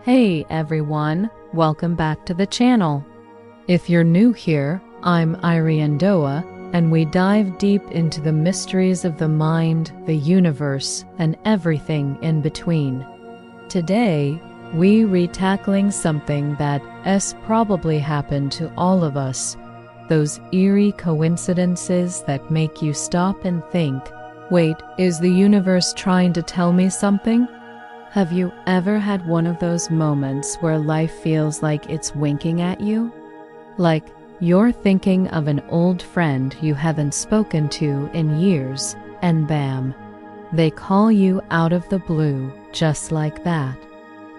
Hey everyone, welcome back to the channel. If you're new here, I'm Iriandoa, and we dive deep into the mysteries of the mind, the universe, and everything in between. Today, we re-tackling something that's probably happened to all of us, those eerie coincidences that make you stop and think, wait, is the universe trying to tell me something? Have you ever had one of those moments where life feels like it's winking at you? Like you're thinking of an old friend you haven't spoken to in years, and bam, they call you out of the blue just like that.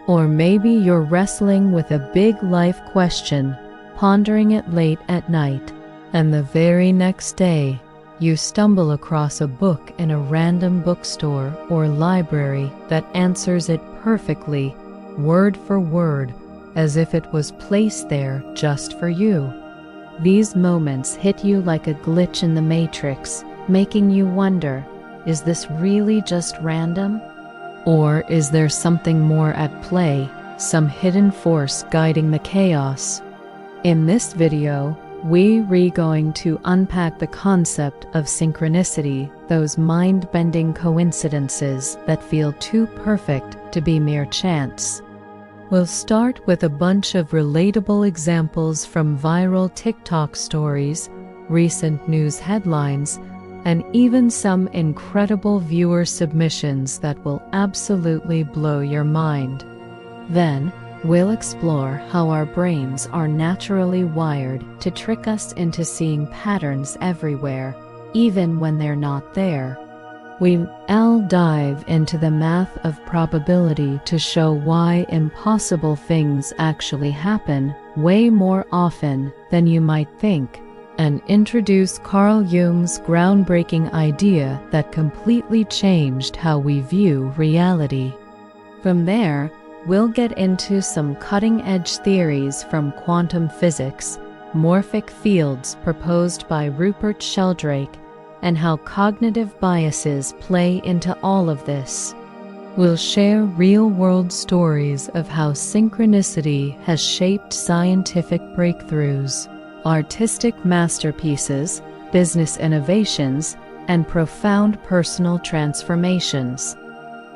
Or maybe you're wrestling with a big life question, pondering it late at night, and the very next day, you stumble across a book in a random bookstore or library that answers it perfectly, word for word, as if it was placed there just for you. These moments hit you like a glitch in the matrix, making you wonder, is this really just random? Or is there something more at play, some hidden force guiding the chaos? In this video, we're going to unpack the concept of synchronicity, those mind-bending coincidences that feel too perfect to be mere chance. We'll start with a bunch of relatable examples from viral TikTok stories, recent news headlines, and even some incredible viewer submissions that will absolutely blow your mind. Then, we'll explore how our brains are naturally wired to trick us into seeing patterns everywhere, even when they're not there. We'll dive into the math of probability to show why impossible things actually happen way more often than you might think, and introduce Carl Jung's groundbreaking idea that completely changed how we view reality. From there, we'll get into some cutting-edge theories from quantum physics, morphic fields proposed by Rupert Sheldrake, and how cognitive biases play into all of this. We'll share real-world stories of how synchronicity has shaped scientific breakthroughs, artistic masterpieces, business innovations, and profound personal transformations.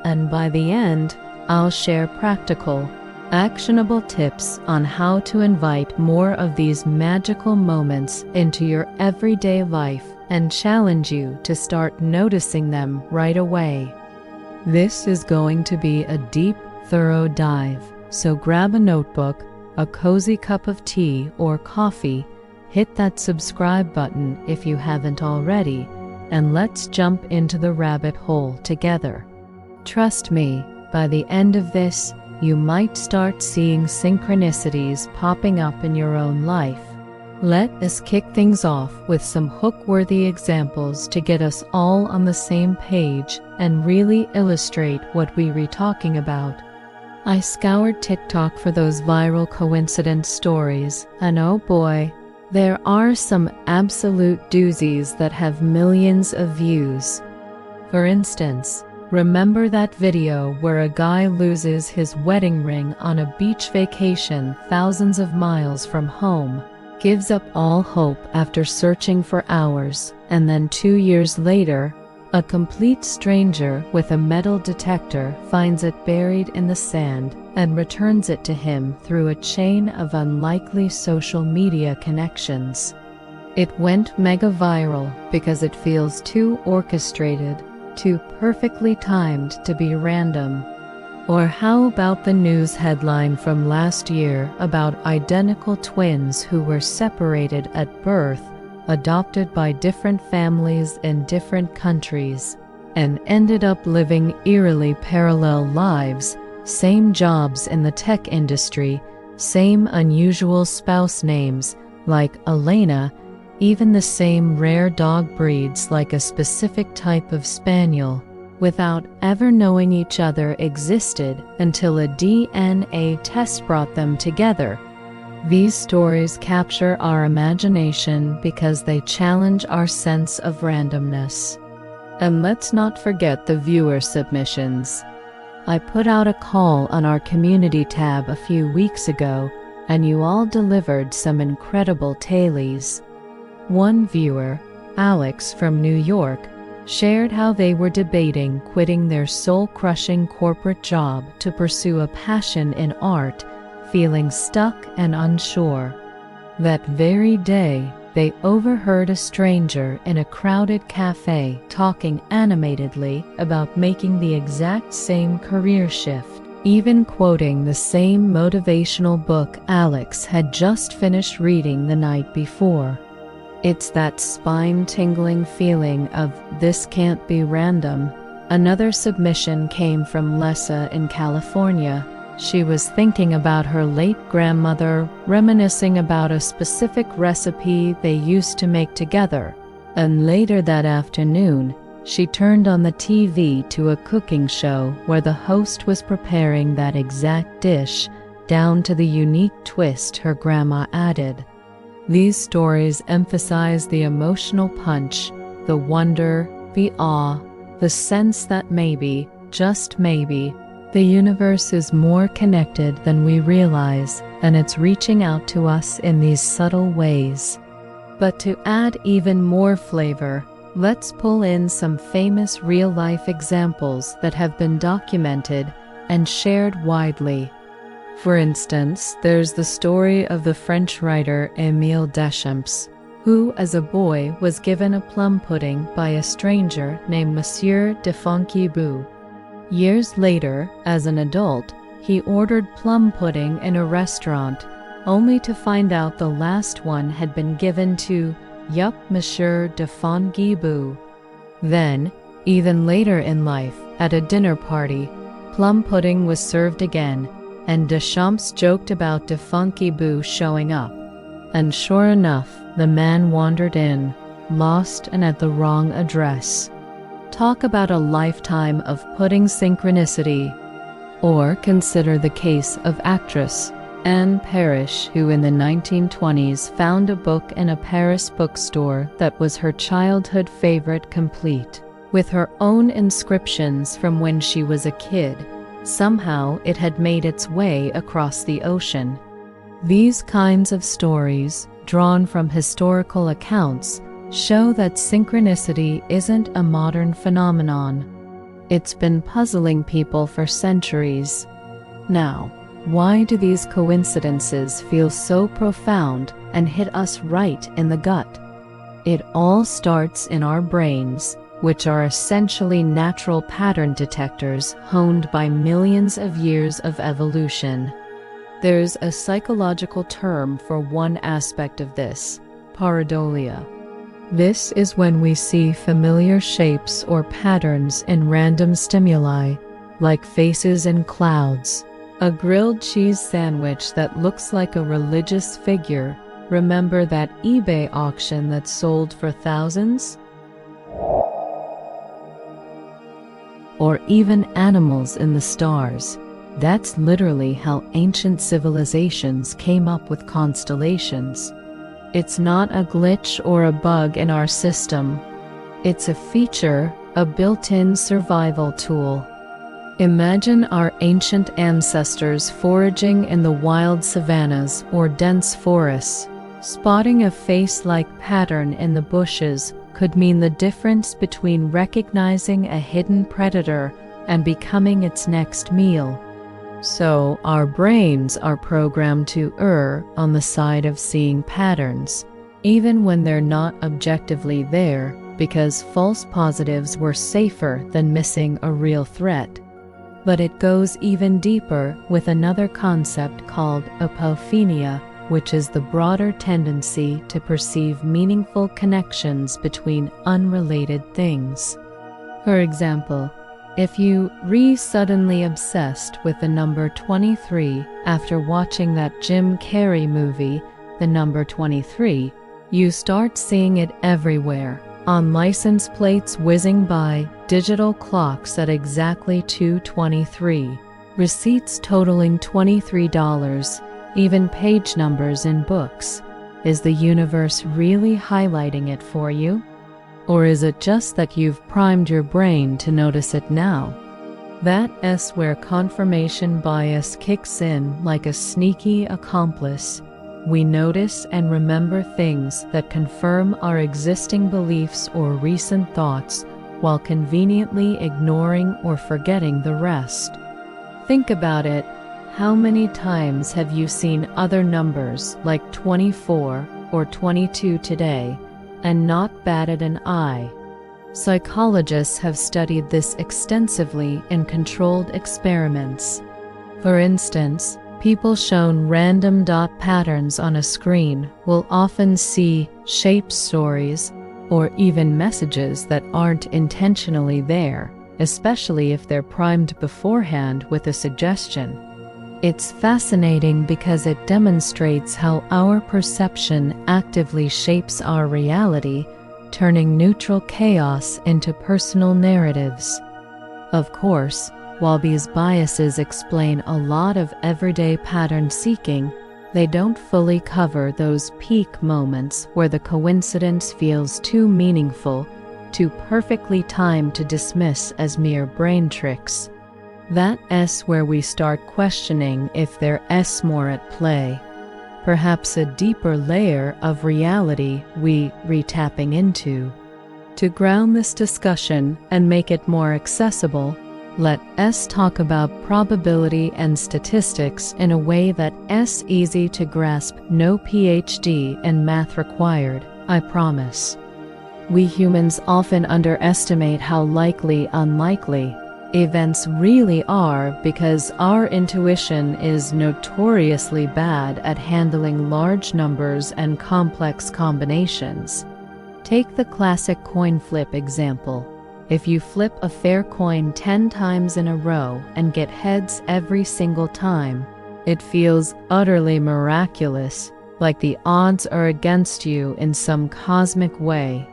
And by the end, I'll share practical, actionable tips on how to invite more of these magical moments into your everyday life and challenge you to start noticing them right away. This is going to be a deep, thorough dive, so grab a notebook, a cozy cup of tea or coffee, hit that subscribe button if you haven't already, and let's jump into the rabbit hole together. Trust me, by the end of this, you might start seeing synchronicities popping up in your own life. Let us kick things off with some hook-worthy examples to get us all on the same page and really illustrate what we're talking about. I scoured TikTok for those viral coincidence stories, and oh boy, there are some absolute doozies that have millions of views. For instance, remember that video where a guy loses his wedding ring on a beach vacation thousands of miles from home, gives up all hope after searching for hours, and then 2 years later, a complete stranger with a metal detector finds it buried in the sand and returns it to him through a chain of unlikely social media connections. It went mega viral because it feels too orchestrated, too perfectly timed to be random. Or how about the news headline from last year about identical twins who were separated at birth, adopted by different families in different countries, and ended up living eerily parallel lives, same jobs in the tech industry, same unusual spouse names like Elena, even the same rare dog breeds like a specific type of spaniel, without ever knowing each other existed until a DNA test brought them together. These stories capture our imagination because they challenge our sense of randomness. And let's not forget the viewer submissions. I put out a call on our community tab a few weeks ago, and you all delivered some incredible tailies. One viewer, Alex from New York, shared how they were debating quitting their soul-crushing corporate job to pursue a passion in art, feeling stuck and unsure. That very day, they overheard a stranger in a crowded cafe talking animatedly about making the exact same career shift, even quoting the same motivational book Alex had just finished reading the night before. It's that spine-tingling feeling of "this can't be random." Another submission came from Lessa in California. She was thinking about her late grandmother, reminiscing about a specific recipe they used to make together. And later that afternoon, she turned on the TV to a cooking show where the host was preparing that exact dish, down to the unique twist her grandma added. These stories emphasize the emotional punch, the wonder, the awe, the sense that maybe, just maybe, the universe is more connected than we realize, and it's reaching out to us in these subtle ways. But to add even more flavor, let's pull in some famous real-life examples that have been documented and shared widely. For instance, there's the story of the French writer Émile Deschamps, who as a boy was given a plum pudding by a stranger named Monsieur de Fonquebus. Years later, as an adult, he ordered plum pudding in a restaurant, only to find out the last one had been given to Monsieur de Fonquebus. Then, even later in life, at a dinner party, plum pudding was served again, and Deschamps joked about de Fonquebus showing up. And sure enough, the man wandered in, lost and at the wrong address. Talk about a lifetime of pudding synchronicity. Or consider the case of actress Anne Parrish, who in the 1920s found a book in a Paris bookstore that was her childhood favorite, complete with her own inscriptions from when she was a kid. Somehow it had made its way across the ocean. These kinds of stories, drawn from historical accounts, show that synchronicity isn't a modern phenomenon. It's been puzzling people for centuries. Now, why do these coincidences feel so profound and hit us right in the gut? It all starts in our brains, which are essentially natural pattern detectors honed by millions of years of evolution. There's a psychological term for one aspect of this: pareidolia. This is when we see familiar shapes or patterns in random stimuli, like faces in clouds. A grilled cheese sandwich that looks like a religious figure. Remember that eBay auction that sold for thousands? Or even animals in the stars. That's literally how ancient civilizations came up with constellations. It's not a glitch or a bug in our system. It's a feature, a built-in survival tool. Imagine our ancient ancestors foraging in the wild savannas or dense forests. Spotting a face-like pattern in the bushes could mean the difference between recognizing a hidden predator and becoming its next meal. So our brains are programmed to err on the side of seeing patterns, even when they're not objectively there, because false positives were safer than missing a real threat. But it goes even deeper with another concept called apophenia, which is the broader tendency to perceive meaningful connections between unrelated things. For example, if you suddenly obsessed with the number 23 after watching that Jim Carrey movie, The Number 23, you start seeing it everywhere, on license plates whizzing by, digital clocks at exactly 2:23, receipts totaling $23, even page numbers in books. Is the universe really highlighting it for you? Or is it just that you've primed your brain to notice it now? That's where confirmation bias kicks in like a sneaky accomplice. We notice and remember things that confirm our existing beliefs or recent thoughts, while conveniently ignoring or forgetting the rest. Think about it. How many times have you seen other numbers like 24 or 22 today and not batted an eye? Psychologists have studied this extensively in controlled experiments. For instance, people shown random dot patterns on a screen will often see shape stories or even messages that aren't intentionally there, especially if they're primed beforehand with a suggestion. It's fascinating because it demonstrates how our perception actively shapes our reality, turning neutral chaos into personal narratives. Of course, while these biases explain a lot of everyday pattern seeking, they don't fully cover those peak moments where the coincidence feels too meaningful, too perfectly timed to dismiss as mere brain tricks. That's where we start questioning if there's more at play. Perhaps a deeper layer of reality we're tapping into. To ground this discussion and make it more accessible, let's talk about probability and statistics in a way that's easy to grasp. No PhD in math required, I promise. We humans often underestimate how likely unlikely events really are because our intuition is notoriously bad at handling large numbers and complex combinations. Take the classic coin flip example. If you flip a fair coin 10 times in a row and get heads every single time, it feels utterly miraculous, like the odds are against you in some cosmic way.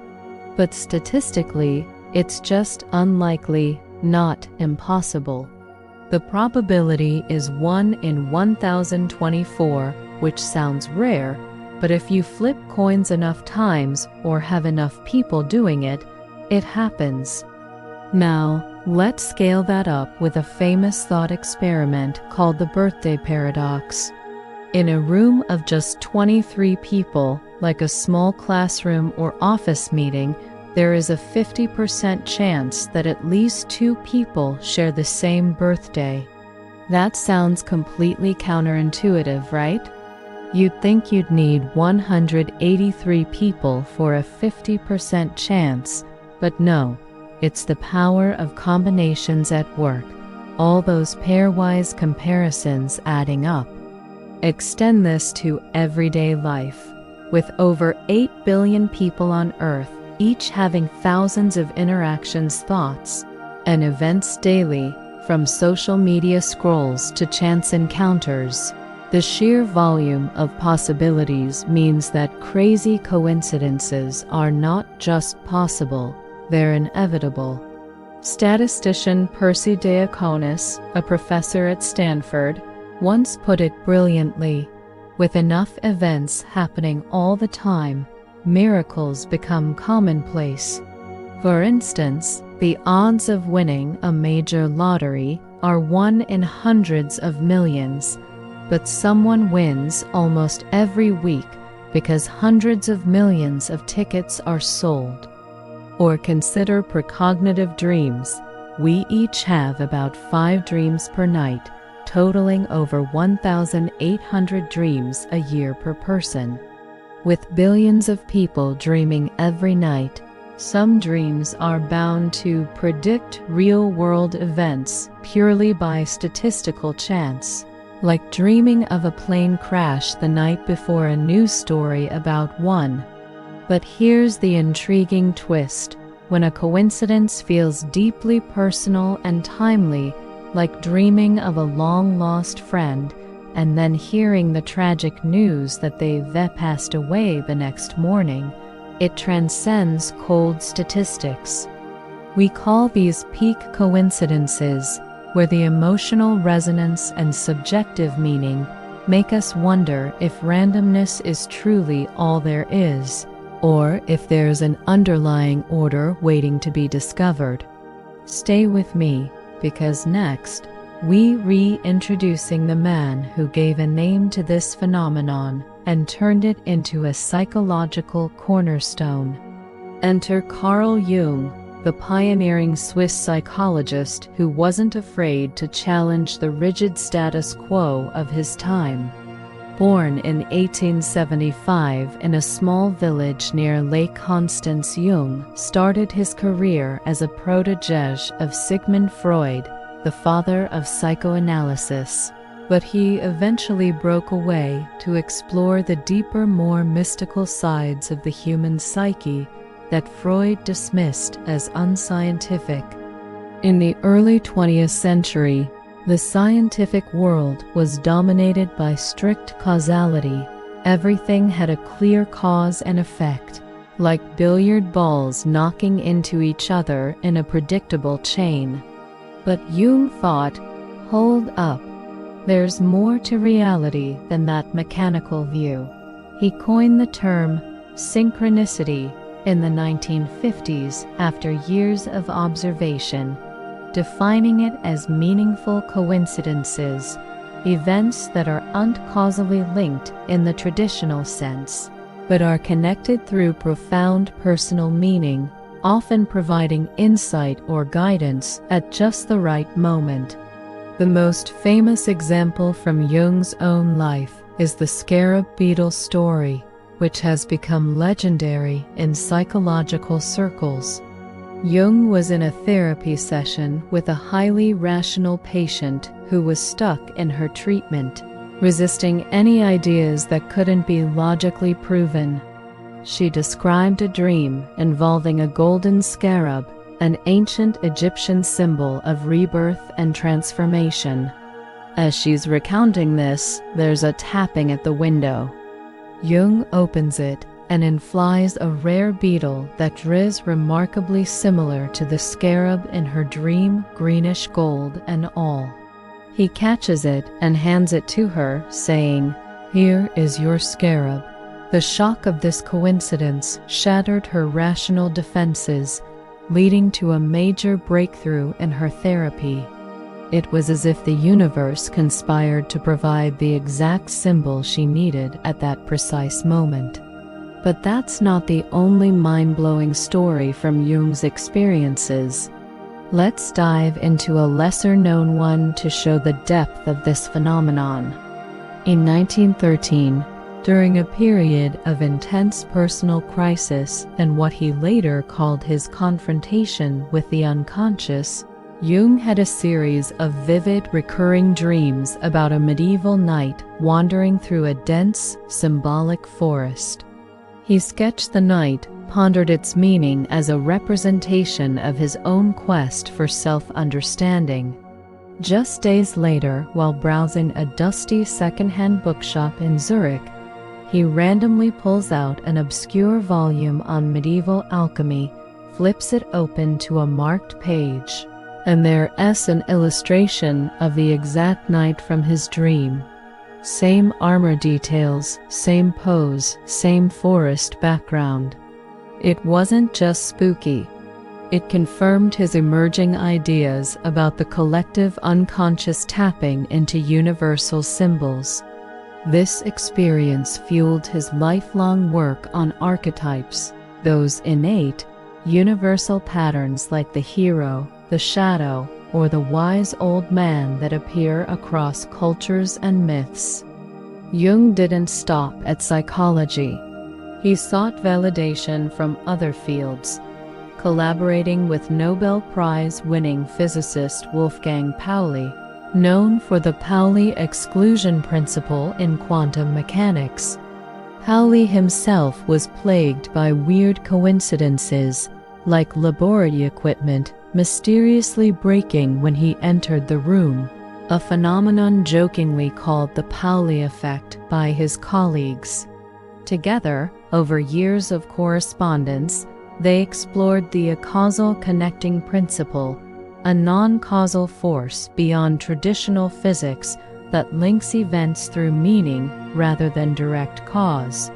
But statistically, it's just unlikely, not impossible. The probability is 1 in 1024, which sounds rare, but if you flip coins enough times or have enough people doing it, it happens. Now, let's scale that up with a famous thought experiment called the birthday paradox. In a room of just 23 people, like a small classroom or office meeting, there is a 50% chance that at least 2 people share the same birthday. That sounds completely counterintuitive, right? You'd think you'd need 183 people for a 50% chance, but no, it's the power of combinations at work, all those pairwise comparisons adding up. Extend this to everyday life. With over 8 billion people on Earth, each having thousands of interactions, thoughts, and events daily, from social media scrolls to chance encounters, the sheer volume of possibilities means that crazy coincidences are not just possible, they're inevitable. Statistician Percy Diaconis, a professor at Stanford, once put it brilliantly: with enough events happening all the time, miracles become commonplace. For instance, the odds of winning a major lottery are 1 in hundreds of millions, but someone wins almost every week because hundreds of millions of tickets are sold. Or consider precognitive dreams. We each have about 5 dreams per night, totaling over 1,800 dreams a year per person. With billions of people dreaming every night, some dreams are bound to predict real-world events purely by statistical chance, like dreaming of a plane crash the night before a news story about one. But here's the intriguing twist: when a coincidence feels deeply personal and timely, like dreaming of a long-lost friend, and then hearing the tragic news that they've passed away the next morning, it transcends cold statistics. We call these peak coincidences, where the emotional resonance and subjective meaning make us wonder if randomness is truly all there is, or if there's an underlying order waiting to be discovered. Stay with me. because next, we reintroducing the man who gave a name to this phenomenon and turned it into a psychological cornerstone. Enter Carl Jung, the pioneering Swiss psychologist who wasn't afraid to challenge the rigid status quo of his time. Born in 1875 in a small village near Lake Constance, Jung started his career as a protégé of Sigmund Freud, the father of psychoanalysis. But he eventually broke away to explore the deeper, more mystical sides of the human psyche that Freud dismissed as unscientific. In the early 20th century, the scientific world was dominated by strict causality. Everything had a clear cause and effect, like billiard balls knocking into each other in a predictable chain. But Jung thought, hold up, there's more to reality than that mechanical view. He coined the term synchronicity in the 1950s after years of observation, defining it as meaningful coincidences, events that aren't causally linked in the traditional sense, but are connected through profound personal meaning, often providing insight or guidance at just the right moment. The most famous example from Jung's own life is the scarab beetle story, which has become legendary in psychological circles. Jung was in a therapy session with a highly rational patient who was stuck in her treatment, resisting any ideas that couldn't be logically proven. She described a dream involving a golden scarab, an ancient Egyptian symbol of rebirth and transformation. As she's recounting this, there's a tapping at the window. Jung opens it, and in flies a rare beetle that is remarkably similar to the scarab in her dream, greenish gold and all. He catches it and hands it to her, saying, "Here is your scarab." The shock of this coincidence shattered her rational defenses, leading to a major breakthrough in her therapy. It was as if the universe conspired to provide the exact symbol she needed at that precise moment. But that's not the only mind-blowing story from Jung's experiences. Let's dive into a lesser-known one to show the depth of this phenomenon. In 1913, during a period of intense personal crisis and what he later called his confrontation with the unconscious, Jung had a series of vivid, recurring dreams about a medieval knight wandering through a dense, symbolic forest. He sketched the night, pondered its meaning as a representation of his own quest for self-understanding. Just days later, while browsing a dusty second-hand bookshop in Zurich, he randomly pulls out an obscure volume on medieval alchemy, flips it open to a marked page, and there's an illustration of the exact knight from his dream. Same armor details, same pose, same forest background. It wasn't just spooky. It confirmed his emerging ideas about the collective unconscious tapping into universal symbols. This experience fueled his lifelong work on archetypes, those innate, universal patterns like the hero, the shadow, or the wise old man that appear across cultures and myths. Jung didn't stop at psychology. He sought validation from other fields, collaborating with Nobel Prize-winning physicist Wolfgang Pauli, known for the Pauli exclusion principle in quantum mechanics. Pauli himself was plagued by weird coincidences, like laboratory equipment mysteriously breaking when he entered the room, a phenomenon jokingly called the Pauli effect by his colleagues. Together, over years of correspondence, they explored the acausal connecting principle, a non-causal force beyond traditional physics that links events through meaning rather than direct cause.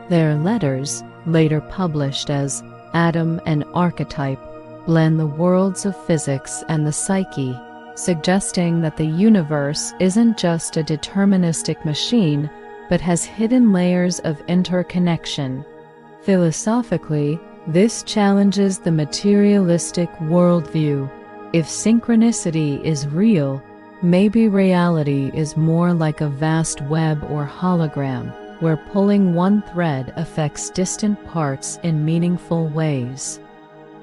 Their letters, later published as Atom and Archetype, blend the worlds of physics and the psyche, suggesting that the universe isn't just a deterministic machine, but has hidden layers of interconnection. Philosophically, this challenges the materialistic worldview. If synchronicity is real, maybe reality is more like a vast web or hologram, where pulling one thread affects distant parts in meaningful ways.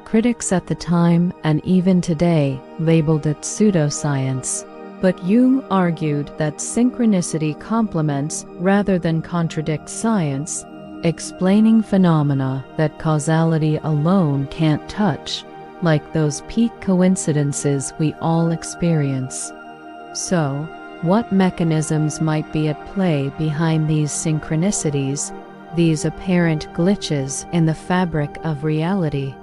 Critics at the time, and even today, labeled it pseudoscience, but Jung argued that synchronicity complements rather than contradicts science, explaining phenomena that causality alone can't touch, like those peak coincidences we all experience. So, what mechanisms might be at play behind these synchronicities, these apparent glitches in the fabric of reality?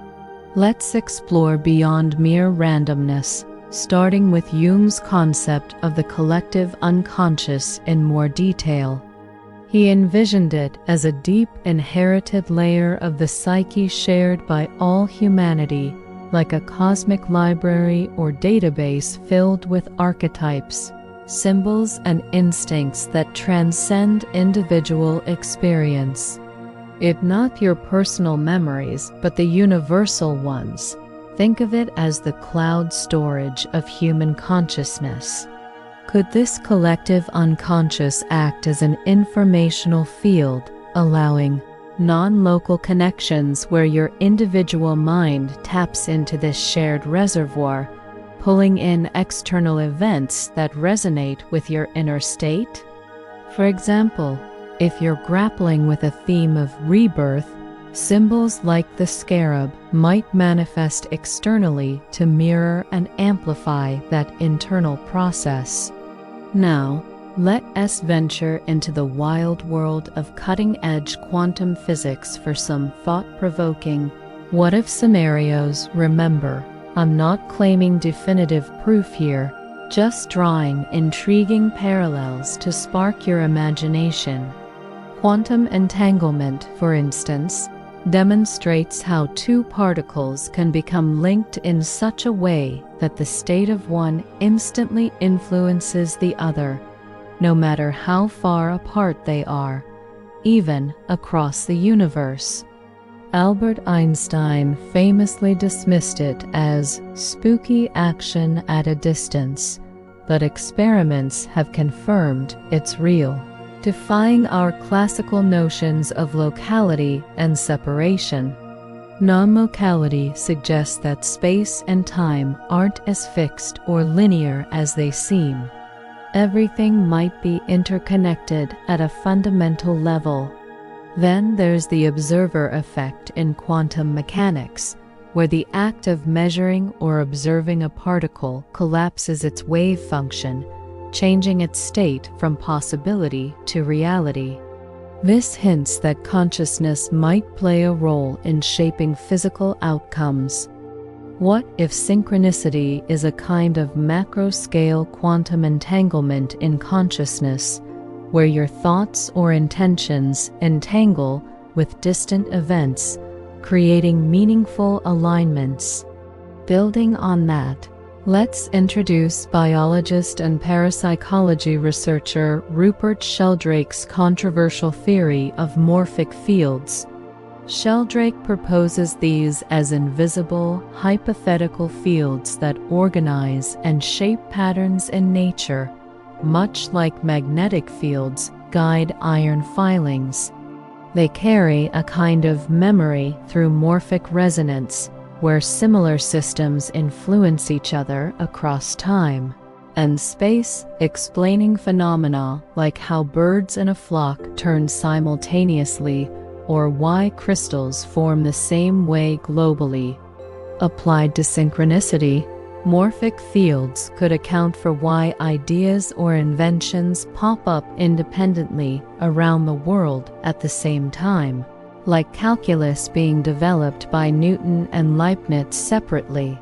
Let's explore beyond mere randomness, starting with Jung's concept of the collective unconscious in more detail. He envisioned it as a deep inherited layer of the psyche shared by all humanity, like a cosmic library or database filled with archetypes, symbols, and instincts that transcend individual experience. If not your personal memories, but the universal ones, think of it as the cloud storage of human consciousness. Could this collective unconscious act as an informational field, allowing non-local connections where your individual mind taps into this shared reservoir, pulling in external events that resonate with your inner state? For example, if you're grappling with a theme of rebirth, symbols like the scarab might manifest externally to mirror and amplify that internal process. Now, let us venture into the wild world of cutting-edge quantum physics for some thought-provoking what-if scenarios. Remember, I'm not claiming definitive proof here, just drawing intriguing parallels to spark your imagination. Quantum entanglement, for instance, demonstrates how two particles can become linked in such a way that the state of one instantly influences the other, no matter how far apart they are, even across the universe. Albert Einstein famously dismissed it as spooky action at a distance, but experiments have confirmed it's real, defying our classical notions of locality and separation. Non-locality suggests that space and time aren't as fixed or linear as they seem. Everything might be interconnected at a fundamental level. Then there's the observer effect in quantum mechanics, where the act of measuring or observing a particle collapses its wave function, changing its state from possibility to reality. This hints that consciousness might play a role in shaping physical outcomes. What if synchronicity is a kind of macro-scale quantum entanglement in consciousness, where your thoughts or intentions entangle with distant events, creating meaningful alignments? Building on that, let's introduce biologist and parapsychology researcher Rupert Sheldrake's controversial theory of morphic fields. Sheldrake proposes these as invisible, hypothetical fields that organize and shape patterns in nature, much like magnetic fields guide iron filings. They carry a kind of memory through morphic resonance, where similar systems influence each other across time and space, explaining phenomena like how birds in a flock turn simultaneously or why crystals form the same way globally. Applied to synchronicity, morphic fields could account for why ideas or inventions pop up independently around the world at the same time, like calculus being developed by Newton and Leibniz separately,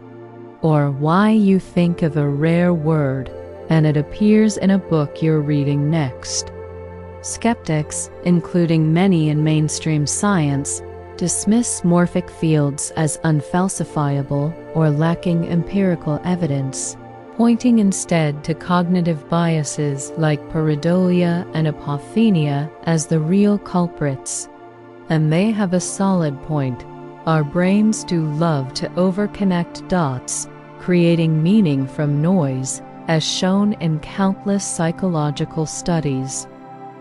or why you think of a rare word and it appears in a book you're reading next. Skeptics, including many in mainstream science, dismiss morphic fields as unfalsifiable or lacking empirical evidence, pointing instead to cognitive biases like pareidolia and apophenia as the real culprits. And they have a solid point. Our brains do love to overconnect dots, creating meaning from noise, as shown in countless psychological studies.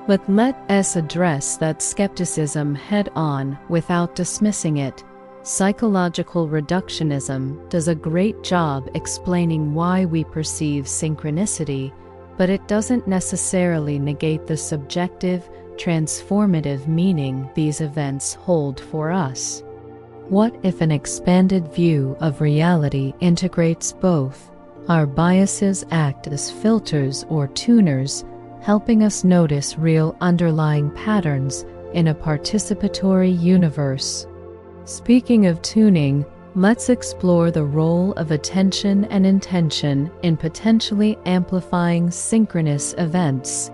But let us address that skepticism head-on without dismissing it. Psychological reductionism does a great job explaining why we perceive synchronicity, but it doesn't necessarily negate the subjective, transformative meaning these events hold for us. What if an expanded view of reality integrates both? Our biases act as filters or tuners, helping us notice real underlying patterns in a participatory universe. Speaking of tuning, let's explore the role of attention and intention in potentially amplifying synchronous events.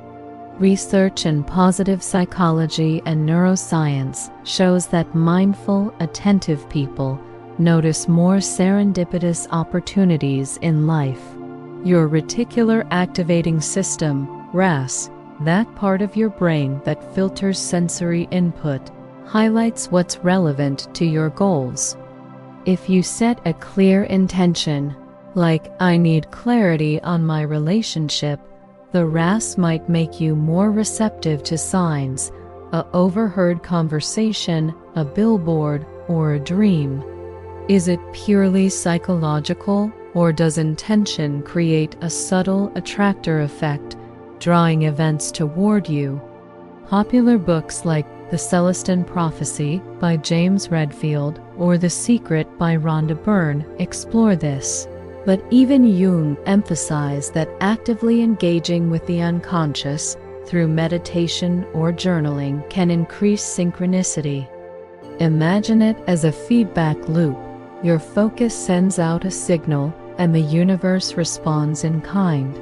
Research in positive psychology and neuroscience shows that mindful, attentive people notice more serendipitous opportunities in life. Your reticular activating system, RAS, that part of your brain that filters sensory input, highlights what's relevant to your goals. If you set a clear intention, like "I need clarity on my relationship," the RAS might make you more receptive to signs, a overheard conversation, a billboard, or a dream. Is it purely psychological, or does intention create a subtle attractor effect, drawing events toward you? Popular books like The Celestine Prophecy by James Redfield or The Secret by Rhonda Byrne explore this. But even Jung emphasized that actively engaging with the unconscious through meditation or journaling can increase synchronicity. Imagine it as a feedback loop. Your focus sends out a signal, and the universe responds in kind.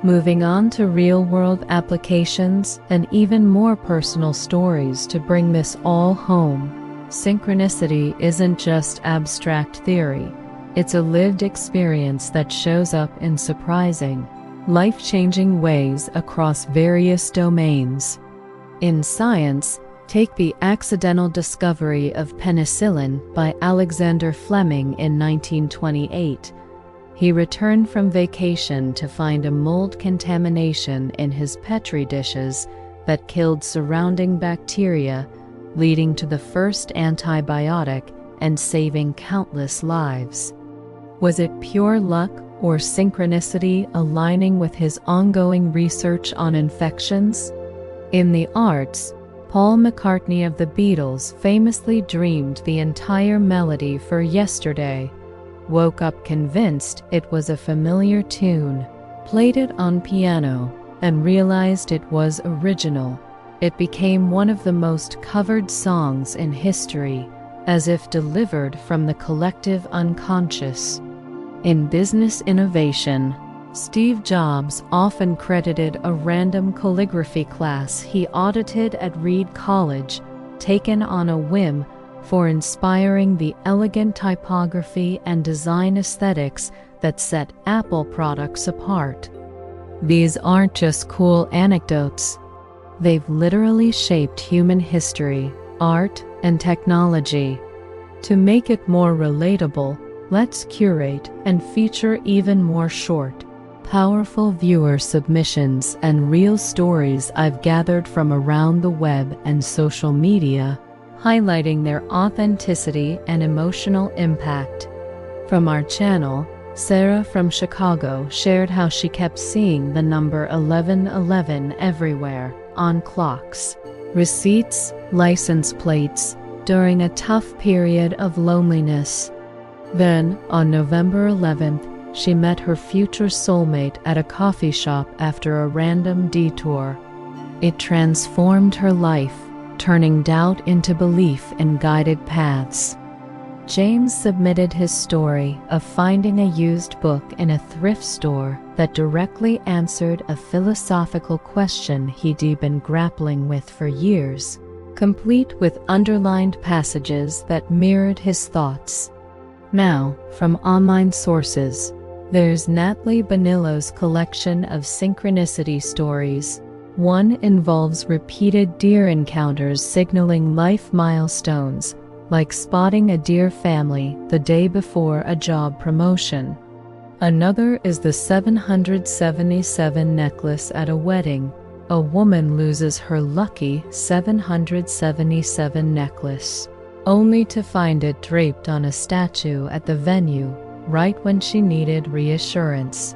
Moving on to real-world applications and even more personal stories to bring this all home. Synchronicity isn't just abstract theory. It's a lived experience that shows up in surprising, life-changing ways across various domains. In science, take the accidental discovery of penicillin by Alexander Fleming in 1928. He returned from vacation to find a mold contamination in his Petri dishes that killed surrounding bacteria, leading to the first antibiotic and saving countless lives. Was it pure luck or synchronicity aligning with his ongoing research on infections? In the arts, Paul McCartney of the Beatles famously dreamed the entire melody for Yesterday, woke up convinced it was a familiar tune, played it on piano, and realized it was original. It became one of the most covered songs in history, as if delivered from the collective unconscious. In business innovation, Steve Jobs often credited a random calligraphy class he audited at Reed College, taken on a whim, for inspiring the elegant typography and design aesthetics that set Apple products apart. These aren't just cool anecdotes. They've literally shaped human history, art, and technology. To make it more relatable, let's curate and feature even more short, powerful viewer submissions and real stories I've gathered from around the web and social media, highlighting their authenticity and emotional impact. From our channel, Sarah from Chicago shared how she kept seeing the number 1111 everywhere, on clocks, receipts, license plates, during a tough period of loneliness. Then, on November 11th, she met her future soulmate at a coffee shop after a random detour. It transformed her life, turning doubt into belief in guided paths. James submitted his story of finding a used book in a thrift store that directly answered a philosophical question he'd been grappling with for years. complete with underlined passages that mirrored his thoughts. Now, from online sources, there's Natalie Bonillo's collection of synchronicity stories. One involves repeated deer encounters signaling life milestones, like spotting a deer family the day before a job promotion. Another is the 777 necklace at a wedding. A woman loses her lucky 777 necklace, only to find it draped on a statue at the venue right when she needed reassurance.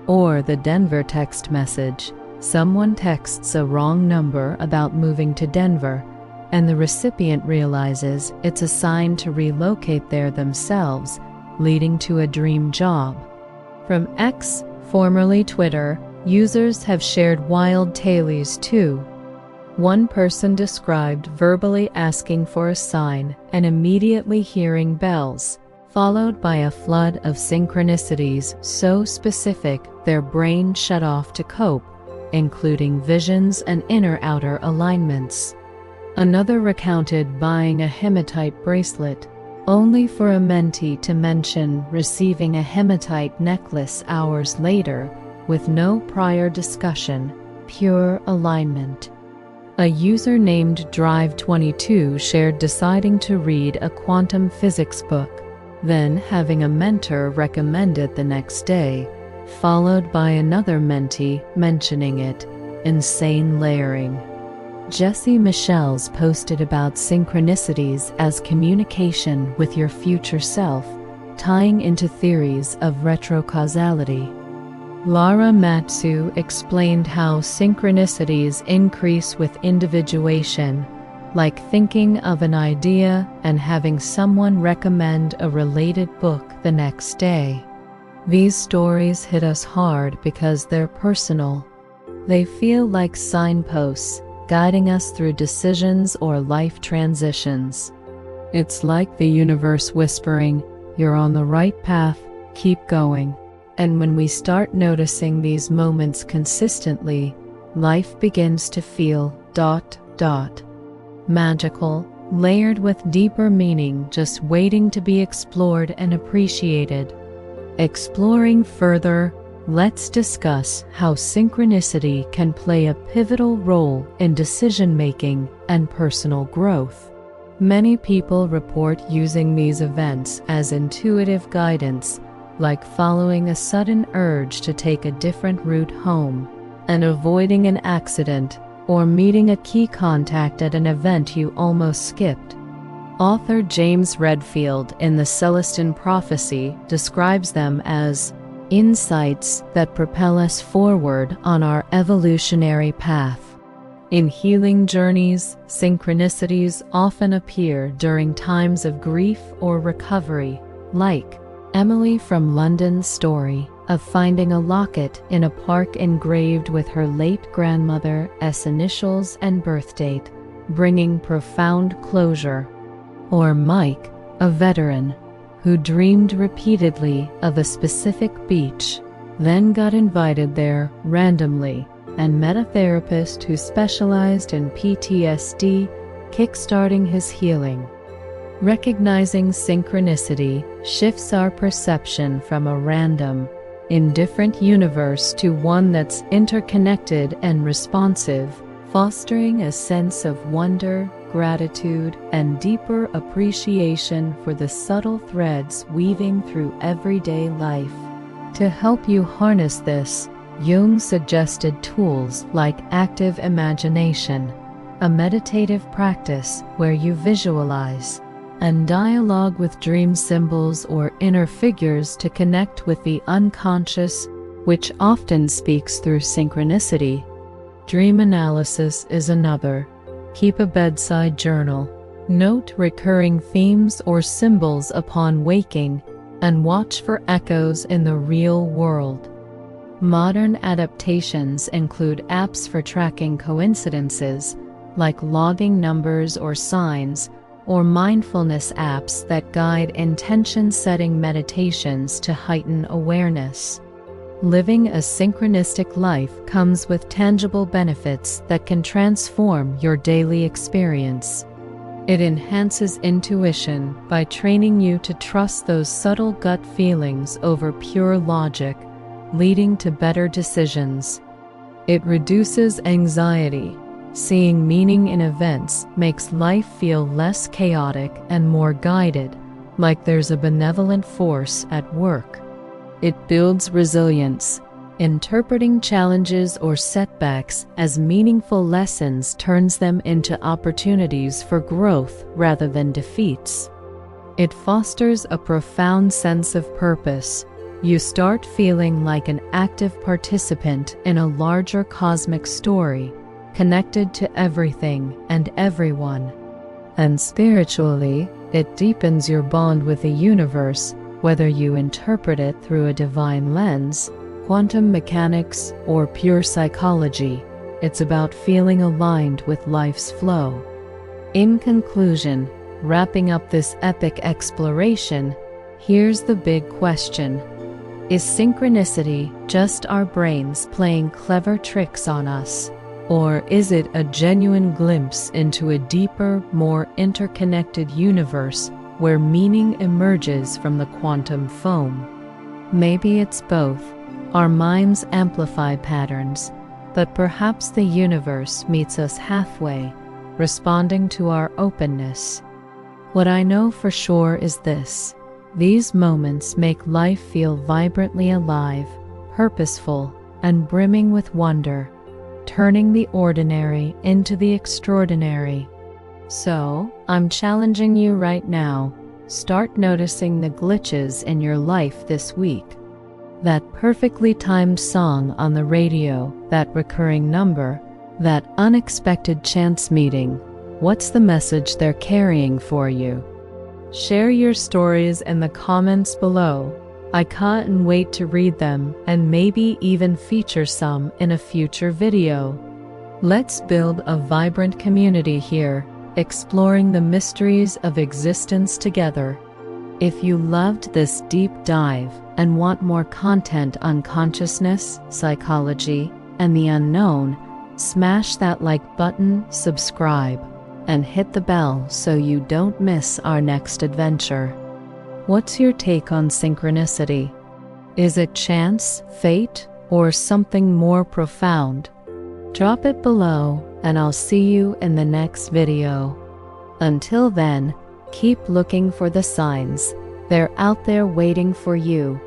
Or the Denver text message. Someone texts a wrong number about moving to Denver, and the recipient realizes it's a sign to relocate there themselves, leading to a dream job. From X, formerly Twitter, users have shared wild tales too. One person described verbally asking for a sign and immediately hearing bells, followed by a flood of synchronicities so specific their brain shut off to cope, including visions and inner-outer alignments. Another recounted buying a hematite bracelet, only for a mentee to mention receiving a hematite necklace hours later with no prior discussion, pure alignment. A user named Drive22 shared deciding to read a quantum physics book, then having a mentor recommend it the next day, followed by another mentee mentioning it. Insane layering. Jessie Michelle's posted about synchronicities as communication with your future self, tying into theories of retrocausality. Lara Matsu explained how synchronicities increase with individuation, like thinking of an idea and having someone recommend a related book the next day. These stories hit us hard because they're personal. They feel like signposts, guiding us through decisions or life transitions. It's like the universe whispering, "You're on the right path, keep going." And when we start noticing these moments consistently, life begins to feel ... magical, layered with deeper meaning just waiting to be explored and appreciated. Exploring further, let's discuss how synchronicity can play a pivotal role in decision-making and personal growth. Many people report using these events as intuitive guidance, like following a sudden urge to take a different route home, and avoiding an accident, or meeting a key contact at an event you almost skipped. Author James Redfield in The Celestine Prophecy describes them as insights that propel us forward on our evolutionary path. In healing journeys, synchronicities often appear during times of grief or recovery, like Emily from London's story of finding a locket in a park engraved with her late grandmother's initials and birth date, bringing profound closure. Or Mike, a veteran, who dreamed repeatedly of a specific beach, then got invited there randomly and met a therapist who specialized in PTSD, kickstarting his healing. Recognizing synchronicity shifts our perception from a random, indifferent universe to one that's interconnected and responsive, fostering a sense of wonder, gratitude, and deeper appreciation for the subtle threads weaving through everyday life. To help you harness this, Jung suggested tools like active imagination, a meditative practice where you visualize, and dialogue with dream symbols or inner figures to connect with the unconscious, which often speaks through synchronicity. Dream analysis is another. Keep a bedside journal. Note recurring themes or symbols upon waking, and watch for echoes in the real world. Modern adaptations include apps for tracking coincidences, like logging numbers or signs, or mindfulness apps that guide intention-setting meditations to heighten awareness. Living a synchronistic life comes with tangible benefits that can transform your daily experience. It enhances intuition by training you to trust those subtle gut feelings over pure logic, leading to better decisions. It reduces anxiety. Seeing meaning in events makes life feel less chaotic and more guided, like there's a benevolent force at work. It builds resilience. Interpreting challenges or setbacks as meaningful lessons turns them into opportunities for growth rather than defeats. It fosters a profound sense of purpose. You start feeling like an active participant in a larger cosmic story, connected to everything and everyone. And spiritually, it deepens your bond with the universe, whether you interpret it through a divine lens, quantum mechanics, or pure psychology. It's about feeling aligned with life's flow. In conclusion, wrapping up this epic exploration, here's the big question. Is synchronicity just our brains playing clever tricks on us? Or is it a genuine glimpse into a deeper, more interconnected universe where meaning emerges from the quantum foam? Maybe it's both. Our minds amplify patterns, but perhaps the universe meets us halfway, responding to our openness. What I know for sure is this: these moments make life feel vibrantly alive, purposeful, and brimming with wonder, turning the ordinary into the extraordinary. So, I'm challenging you right now. Start noticing the glitches in your life this week. That perfectly timed song on the radio, that recurring number, that unexpected chance meeting. What's the message they're carrying for you? Share your stories in the comments below. I can't wait to read them and maybe even feature some in a future video. Let's build a vibrant community here, exploring the mysteries of existence together. If you loved this deep dive and want more content on consciousness, psychology, and the unknown, smash that like button, subscribe, and hit the bell so you don't miss our next adventure. What's your take on synchronicity? Is it chance, fate, or something more profound? Drop it below, and I'll see you in the next video. Until then, keep looking for the signs. They're out there waiting for you.